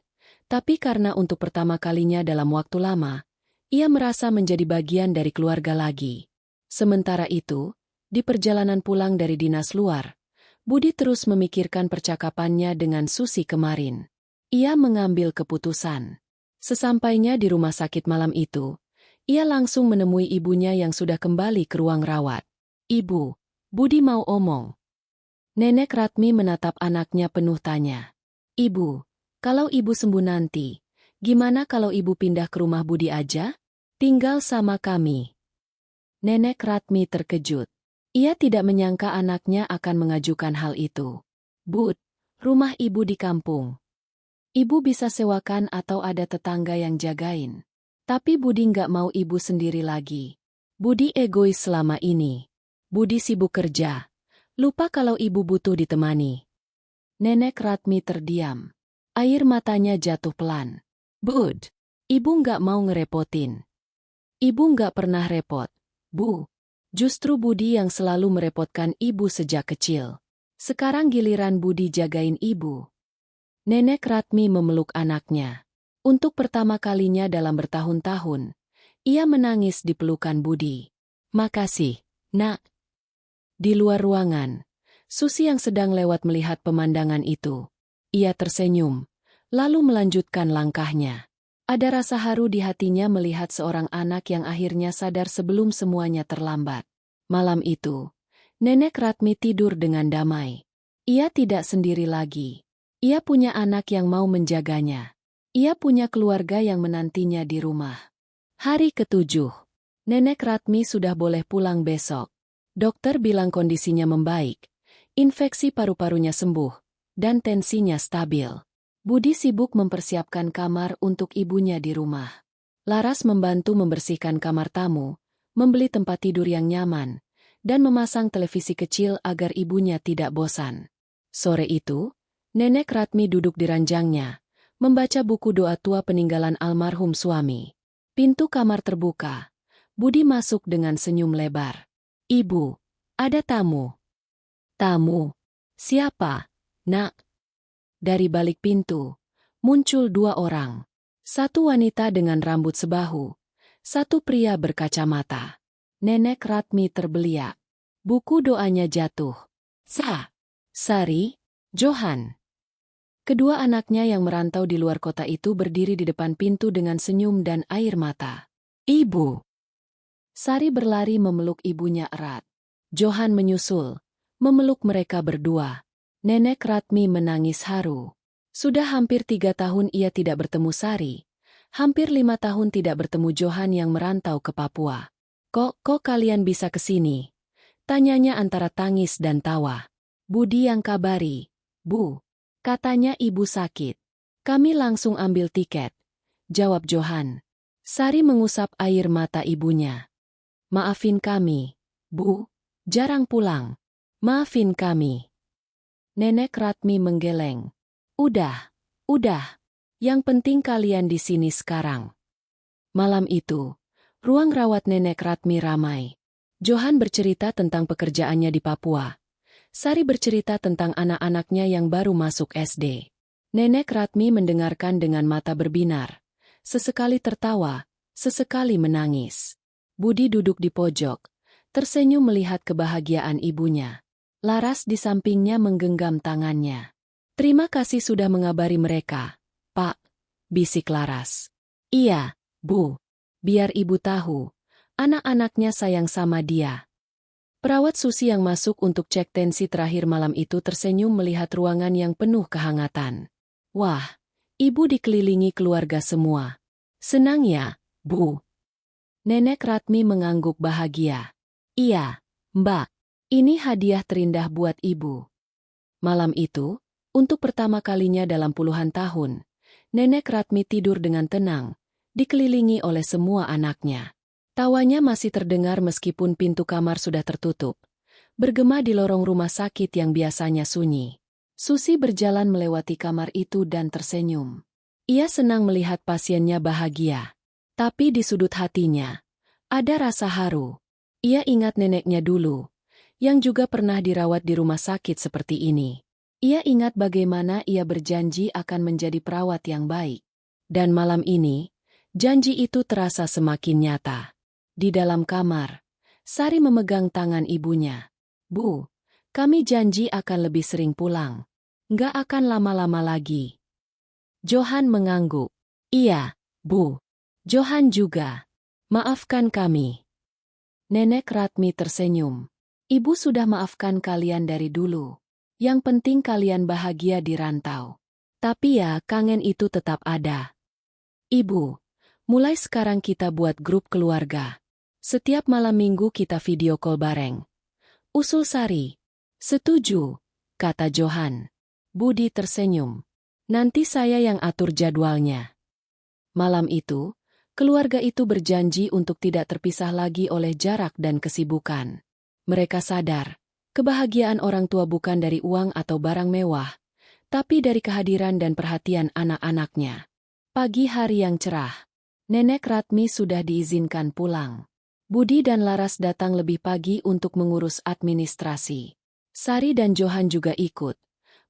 Speaker 1: tapi karena untuk pertama kalinya dalam waktu lama, ia merasa menjadi bagian dari keluarga lagi. Sementara itu, di perjalanan pulang dari dinas luar, Budi terus memikirkan percakapannya dengan Susi kemarin. Ia mengambil keputusan. Sesampainya di rumah sakit malam itu, ia langsung menemui ibunya yang sudah kembali ke ruang rawat. "Ibu, Budi mau omong." Nenek Ratmi menatap anaknya penuh tanya. "Ibu, kalau ibu sembuh nanti, gimana kalau ibu pindah ke rumah Budi aja? Tinggal sama kami." Nenek Ratmi terkejut. Ia tidak menyangka anaknya akan mengajukan hal itu. "Bud, rumah ibu di kampung. Ibu bisa sewakan atau ada tetangga yang jagain. Tapi Budi nggak mau ibu sendiri lagi. Budi egois selama ini. Budi sibuk kerja. Lupa kalau ibu butuh ditemani." Nenek Ratmi terdiam. Air matanya jatuh pelan. "Bud, ibu nggak mau ngerepotin." "Ibu nggak pernah repot, Bu. Justru Budi yang selalu merepotkan ibu sejak kecil. Sekarang giliran Budi jagain ibu." Nenek Ratmi memeluk anaknya. Untuk pertama kalinya dalam bertahun-tahun, ia menangis di pelukan Budi. "Makasih, Nak." Di luar ruangan, Susi yang sedang lewat melihat pemandangan itu. Ia tersenyum, lalu melanjutkan langkahnya. Ada rasa haru di hatinya melihat seorang anak yang akhirnya sadar sebelum semuanya terlambat. Malam itu, Nenek Ratmi tidur dengan damai. Ia tidak sendiri lagi. Ia punya anak yang mau menjaganya. Ia punya keluarga yang menantinya di rumah. Hari ke-7. Nenek Ratmi sudah boleh pulang besok. Dokter bilang kondisinya membaik, infeksi paru-parunya sembuh, dan tensinya stabil. Budi sibuk mempersiapkan kamar untuk ibunya di rumah. Laras membantu membersihkan kamar tamu, membeli tempat tidur yang nyaman, dan memasang televisi kecil agar ibunya tidak bosan. Sore itu, Nenek Ratmi duduk di ranjangnya, membaca buku doa tua peninggalan almarhum suami. Pintu kamar terbuka. Budi masuk dengan senyum lebar. "Ibu, ada tamu." "Tamu? Siapa, Nak?" Dari balik pintu, muncul dua orang. Satu wanita dengan rambut sebahu, satu pria berkacamata. Nenek Ratmi terbeliak. Buku doanya jatuh. "Sari, Johan. Kedua anaknya yang merantau di luar kota itu berdiri di depan pintu dengan senyum dan air mata. Ibu. Sari berlari memeluk ibunya erat. Johan menyusul, memeluk mereka berdua. Nenek Ratmi menangis haru. Sudah hampir 3 tahun ia tidak bertemu Sari. Hampir 5 tahun tidak bertemu Johan yang merantau ke Papua. Kok kalian bisa ke sini? Tanyanya antara tangis dan tawa. Budi yang kabari. Bu. Katanya ibu sakit. Kami langsung ambil tiket. Jawab Johan. Sari mengusap air mata ibunya. Maafin kami, Bu. Jarang pulang. Maafin kami. Nenek Ratmi menggeleng. Udah. Yang penting kalian di sini sekarang. Malam itu, ruang rawat Nenek Ratmi ramai. Johan bercerita tentang pekerjaannya di Papua. Sari bercerita tentang anak-anaknya yang baru masuk SD. Nenek Ratmi mendengarkan dengan mata berbinar. Sesekali tertawa, sesekali menangis. Budi duduk di pojok, tersenyum melihat kebahagiaan ibunya. Laras di sampingnya menggenggam tangannya. Terima kasih sudah mengabari mereka, Pak, bisik Laras. Iya, Bu. Biar ibu tahu, anak-anaknya sayang sama dia. Perawat Susi yang masuk untuk cek tensi terakhir malam itu tersenyum melihat ruangan yang penuh kehangatan. Wah, ibu dikelilingi keluarga semua. Senang ya, Bu? Nenek Ratmi mengangguk bahagia. Iya, Mbak. Ini hadiah terindah buat ibu. Malam itu, untuk pertama kalinya dalam puluhan tahun, Nenek Ratmi tidur dengan tenang, dikelilingi oleh semua anaknya. Tawanya masih terdengar meskipun pintu kamar sudah tertutup. Bergema di lorong rumah sakit yang biasanya sunyi. Susi berjalan melewati kamar itu dan tersenyum. Ia senang melihat pasiennya bahagia. Tapi di sudut hatinya, ada rasa haru. Ia ingat neneknya dulu, yang juga pernah dirawat di rumah sakit seperti ini. Ia ingat bagaimana ia berjanji akan menjadi perawat yang baik. Dan malam ini, janji itu terasa semakin nyata. Di dalam kamar, Sari memegang tangan ibunya. Bu, kami janji akan lebih sering pulang. Nggak akan lama-lama lagi. Johan mengangguk. Iya, Bu. Johan juga. Maafkan kami. Nenek Ratmi tersenyum. Ibu sudah maafkan kalian dari dulu. Yang penting kalian bahagia di rantau. Tapi ya, kangen itu tetap ada. Ibu, mulai sekarang kita buat grup keluarga. Setiap malam minggu kita video call bareng. Usul Sari. Setuju, kata Johan. Budi tersenyum. Nanti saya yang atur jadwalnya. Malam itu, keluarga itu berjanji untuk tidak terpisah lagi oleh jarak dan kesibukan. Mereka sadar, kebahagiaan orang tua bukan dari uang atau barang mewah, tapi dari kehadiran dan perhatian anak-anaknya. Pagi hari yang cerah, Nenek Ratmi sudah diizinkan pulang. Budi dan Laras datang lebih pagi untuk mengurus administrasi. Sari dan Johan juga ikut,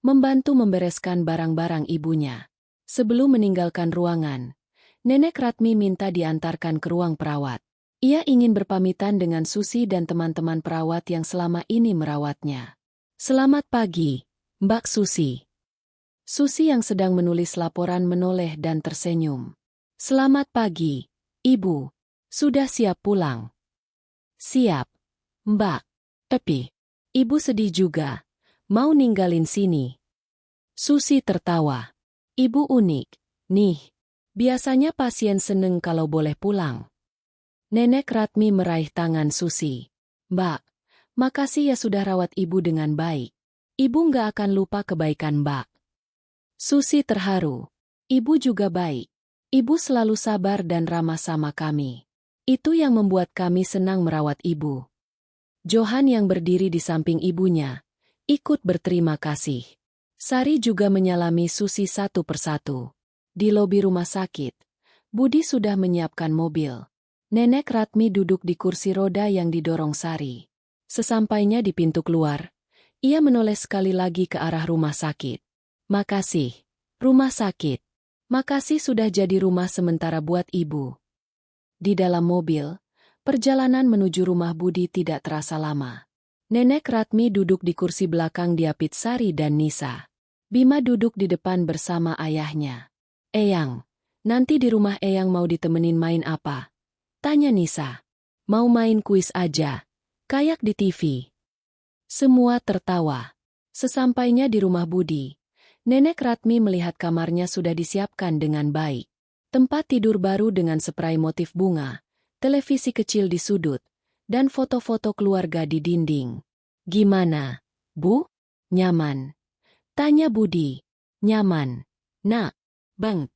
Speaker 1: membantu membereskan barang-barang ibunya. Sebelum meninggalkan ruangan, Nenek Ratmi minta diantarkan ke ruang perawat. Ia ingin berpamitan dengan Susi dan teman-teman perawat yang selama ini merawatnya. Selamat pagi, Mbak Susi. Susi yang sedang menulis laporan menoleh dan tersenyum. Selamat pagi, Ibu. Sudah siap pulang? Siap, Mbak. Tapi, Ibu sedih juga. Mau ninggalin sini? Susi tertawa. Ibu unik, nih. Biasanya pasien seneng kalau boleh pulang. Nenek Ratmi meraih tangan Susi. Mbak, makasih ya sudah rawat Ibu dengan baik. Ibu nggak akan lupa kebaikan Mbak. Susi terharu. Ibu juga baik. Ibu selalu sabar dan ramah sama kami. Itu yang membuat kami senang merawat Ibu. Johan yang berdiri di samping ibunya, ikut berterima kasih. Sari juga menyalami Susi satu persatu. Di lobi rumah sakit, Budi sudah menyiapkan mobil. Nenek Ratmi duduk di kursi roda yang didorong Sari. Sesampainya di pintu keluar, ia menoleh sekali lagi ke arah rumah sakit. Makasih, rumah sakit. Makasih sudah jadi rumah sementara buat Ibu. Di dalam mobil, perjalanan menuju rumah Budi tidak terasa lama. Nenek Ratmi duduk di kursi belakang diapit Sari dan Nisa. Bima duduk di depan bersama ayahnya. Eyang, nanti di rumah Eyang mau ditemenin main apa? Tanya Nisa. Mau main kuis aja. Kayak di TV. Semua tertawa. Sesampainya di rumah Budi, Nenek Ratmi melihat kamarnya sudah disiapkan dengan baik. Tempat tidur baru dengan spray motif bunga, televisi kecil di sudut, dan foto-foto keluarga di dinding. Gimana, Bu? Nyaman? Tanya Budi. Nyaman. Nak. Bang.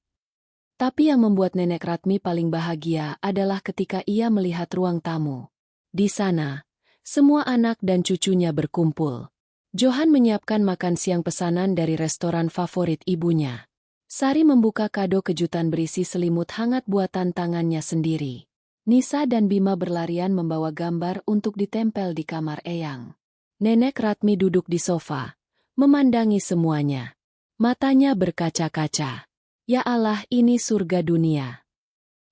Speaker 1: Tapi yang membuat Nenek Ratmi paling bahagia adalah ketika ia melihat ruang tamu. Di sana, semua anak dan cucunya berkumpul. Johan menyiapkan makan siang pesanan dari restoran favorit ibunya. Sari membuka kado kejutan berisi selimut hangat buatan tangannya sendiri. Nisa dan Bima berlarian membawa gambar untuk ditempel di kamar Eyang. Nenek Ratmi duduk di sofa, memandangi semuanya. Matanya berkaca-kaca. Ya Allah, ini surga dunia.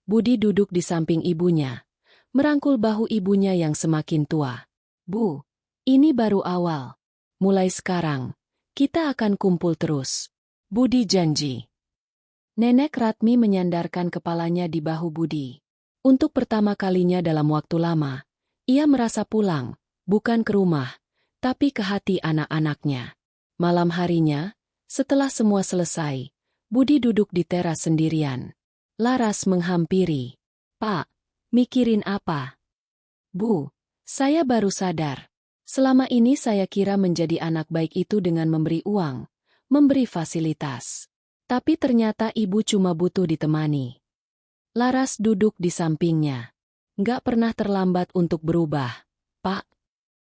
Speaker 1: Budi duduk di samping ibunya, merangkul bahu ibunya yang semakin tua. Bu, ini baru awal. Mulai sekarang, kita akan kumpul terus. Budi janji. Nenek Ratmi menyandarkan kepalanya di bahu Budi. Untuk pertama kalinya dalam waktu lama, ia merasa pulang, bukan ke rumah, tapi ke hati anak-anaknya. Malam harinya, setelah semua selesai, Budi duduk di teras sendirian. Laras menghampiri. Pak, mikirin apa? Bu, saya baru sadar. Selama ini saya kira menjadi anak baik itu dengan memberi uang, memberi fasilitas. Tapi ternyata ibu cuma butuh ditemani. Laras duduk di sampingnya. Nggak pernah terlambat untuk berubah, Pak.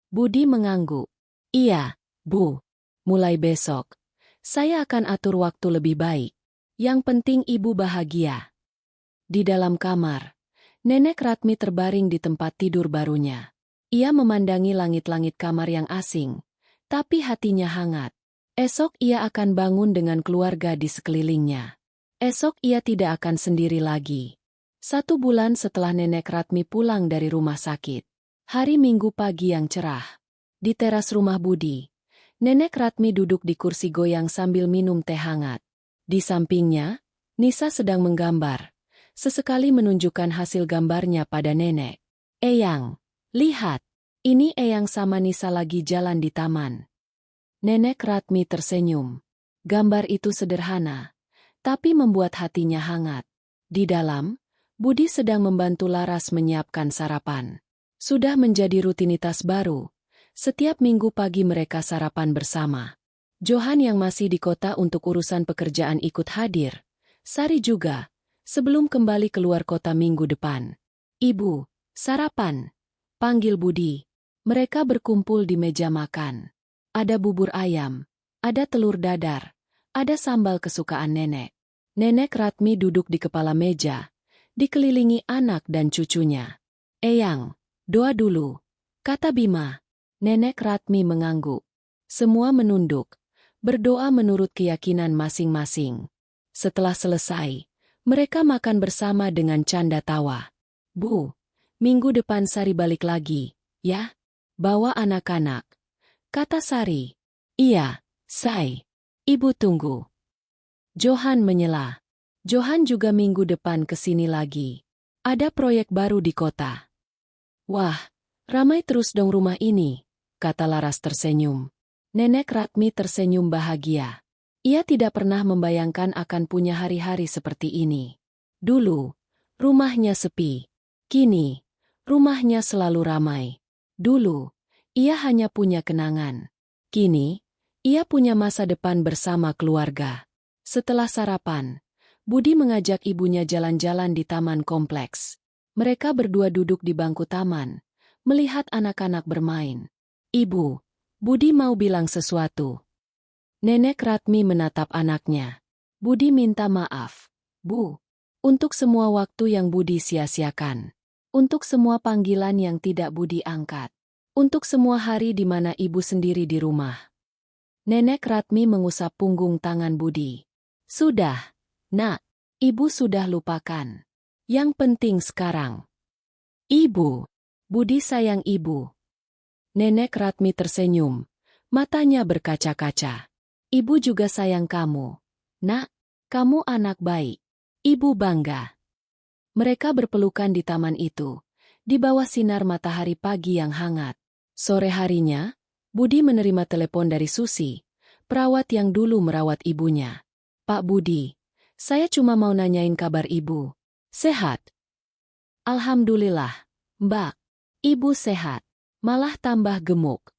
Speaker 1: Budi mengangguk. Iya, Bu. Mulai besok, saya akan atur waktu lebih baik. Yang penting ibu bahagia. Di dalam kamar, Nenek Ratmi terbaring di tempat tidur barunya. Ia memandangi langit-langit kamar yang asing, tapi hatinya hangat. Esok ia akan bangun dengan keluarga di sekelilingnya. Esok ia tidak akan sendiri lagi. 1 bulan setelah Nenek Ratmi pulang dari rumah sakit. Hari Minggu pagi yang cerah. Di teras rumah Budi, Nenek Ratmi duduk di kursi goyang sambil minum teh hangat. Di sampingnya, Nisa sedang menggambar. Sesekali menunjukkan hasil gambarnya pada nenek. Eyang. Lihat, ini Eyang sama Nisa lagi jalan di taman. Nenek Ratmi tersenyum. Gambar itu sederhana, tapi membuat hatinya hangat. Di dalam, Budi sedang membantu Laras menyiapkan sarapan. Sudah menjadi rutinitas baru. Setiap minggu pagi mereka sarapan bersama. Johan yang masih di kota untuk urusan pekerjaan ikut hadir. Sari juga, sebelum kembali keluar kota minggu depan. Ibu, sarapan. Panggil Budi. Mereka berkumpul di meja makan. Ada bubur ayam, ada telur dadar, ada sambal kesukaan nenek. Nenek Ratmi duduk di kepala meja, dikelilingi anak dan cucunya. Eyang, doa dulu, kata Bima. Nenek Ratmi mengangguk. Semua menunduk, berdoa menurut keyakinan masing-masing. Setelah selesai, mereka makan bersama dengan canda tawa. Bu, minggu depan Sari balik lagi, ya? Bawa anak-anak. Kata Sari. Iya, Say. Ibu tunggu. Johan menyela. Johan juga minggu depan kesini lagi. Ada proyek baru di kota. Wah, ramai terus dong rumah ini, kata Laras tersenyum. Nenek Ratmi tersenyum bahagia. Ia tidak pernah membayangkan akan punya hari-hari seperti ini. Dulu, rumahnya sepi. Kini, rumahnya selalu ramai. Dulu, ia hanya punya kenangan. Kini, ia punya masa depan bersama keluarga. Setelah sarapan, Budi mengajak ibunya jalan-jalan di taman kompleks. Mereka berdua duduk di bangku taman, melihat anak-anak bermain. Ibu, Budi mau bilang sesuatu. Nenek Ratmi menatap anaknya. Budi minta maaf, Bu, untuk semua waktu yang Budi sia-siakan. Untuk semua panggilan yang tidak Budi angkat. Untuk semua hari di mana ibu sendiri di rumah. Nenek Ratmi mengusap punggung tangan Budi. Sudah, Nak, ibu sudah lupakan. Yang penting sekarang. Ibu, Budi sayang ibu. Nenek Ratmi tersenyum, matanya berkaca-kaca. Ibu juga sayang kamu. Nak, kamu anak baik. Ibu bangga. Mereka berpelukan di taman itu, di bawah sinar matahari pagi yang hangat. Sore harinya, Budi menerima telepon dari Susi, perawat yang dulu merawat ibunya. Pak Budi, saya cuma mau nanyain kabar ibu. Sehat? Alhamdulillah, Mbak. Ibu sehat. Malah tambah gemuk.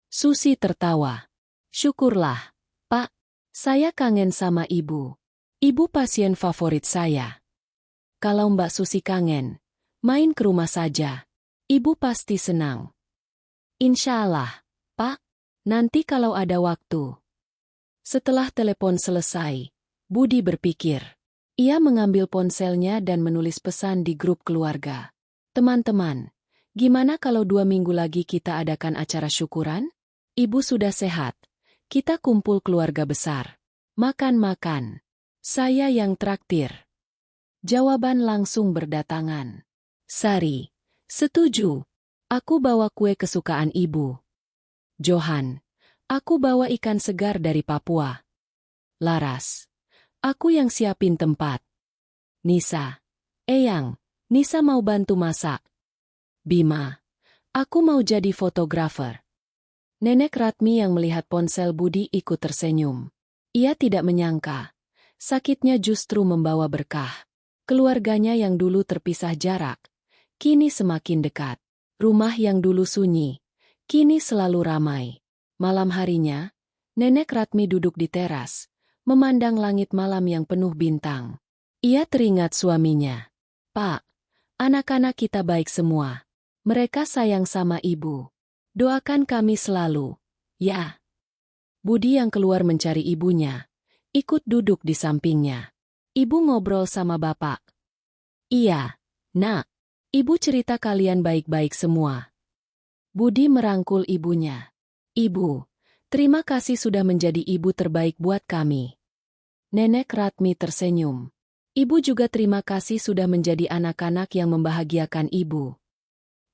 Speaker 1: Susi tertawa. Syukurlah, Pak. Saya kangen sama ibu. Ibu pasien favorit saya. Kalau Mbak Susi kangen, main ke rumah saja. Ibu pasti senang. Insya Allah, Pak. Nanti kalau ada waktu. Setelah telepon selesai, Budi berpikir. Ia mengambil ponselnya dan menulis pesan di grup keluarga. Teman-teman, gimana kalau 2 minggu lagi kita adakan acara syukuran? Ibu sudah sehat. Kita kumpul keluarga besar. Makan-makan. Saya yang traktir. Jawaban langsung berdatangan. Sari, setuju. Aku bawa kue kesukaan ibu. Johan, aku bawa ikan segar dari Papua. Laras, aku yang siapin tempat. Nisa, Eyang, Nisa mau bantu masak. Bima, aku mau jadi fotografer. Nenek Ratmi yang melihat ponsel Budi ikut tersenyum. Ia tidak menyangka, sakitnya justru membawa berkah. Keluarganya yang dulu terpisah jarak, kini semakin dekat. Rumah yang dulu sunyi, kini selalu ramai. Malam harinya, Nenek Ratmi duduk di teras, memandang langit malam yang penuh bintang. Ia teringat suaminya. Pak, anak-anak kita baik semua. Mereka sayang sama ibu. Doakan kami selalu. Ya. Budi yang keluar mencari ibunya, ikut duduk di sampingnya. Ibu ngobrol sama bapak. Iya, Nak. Ibu cerita kalian baik-baik semua. Budi merangkul ibunya. Ibu, terima kasih sudah menjadi ibu terbaik buat kami. Nenek Ratmi tersenyum. Ibu juga terima kasih sudah menjadi anak-anak yang membahagiakan ibu.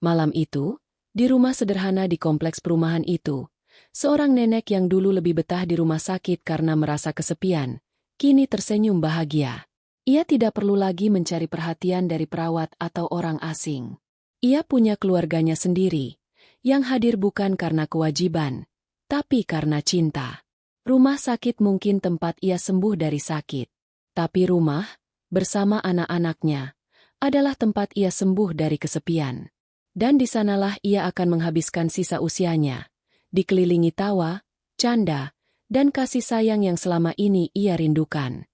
Speaker 1: Malam itu, di rumah sederhana di kompleks perumahan itu, seorang nenek yang dulu lebih betah di rumah sakit karena merasa kesepian, kini tersenyum bahagia. Ia tidak perlu lagi mencari perhatian dari perawat atau orang asing. Ia punya keluarganya sendiri, yang hadir bukan karena kewajiban, tapi karena cinta. Rumah sakit mungkin tempat ia sembuh dari sakit. Tapi rumah, bersama anak-anaknya, adalah tempat ia sembuh dari kesepian. Dan di sanalah ia akan menghabiskan sisa usianya, dikelilingi tawa, canda, dan kasih sayang yang selama ini ia rindukan.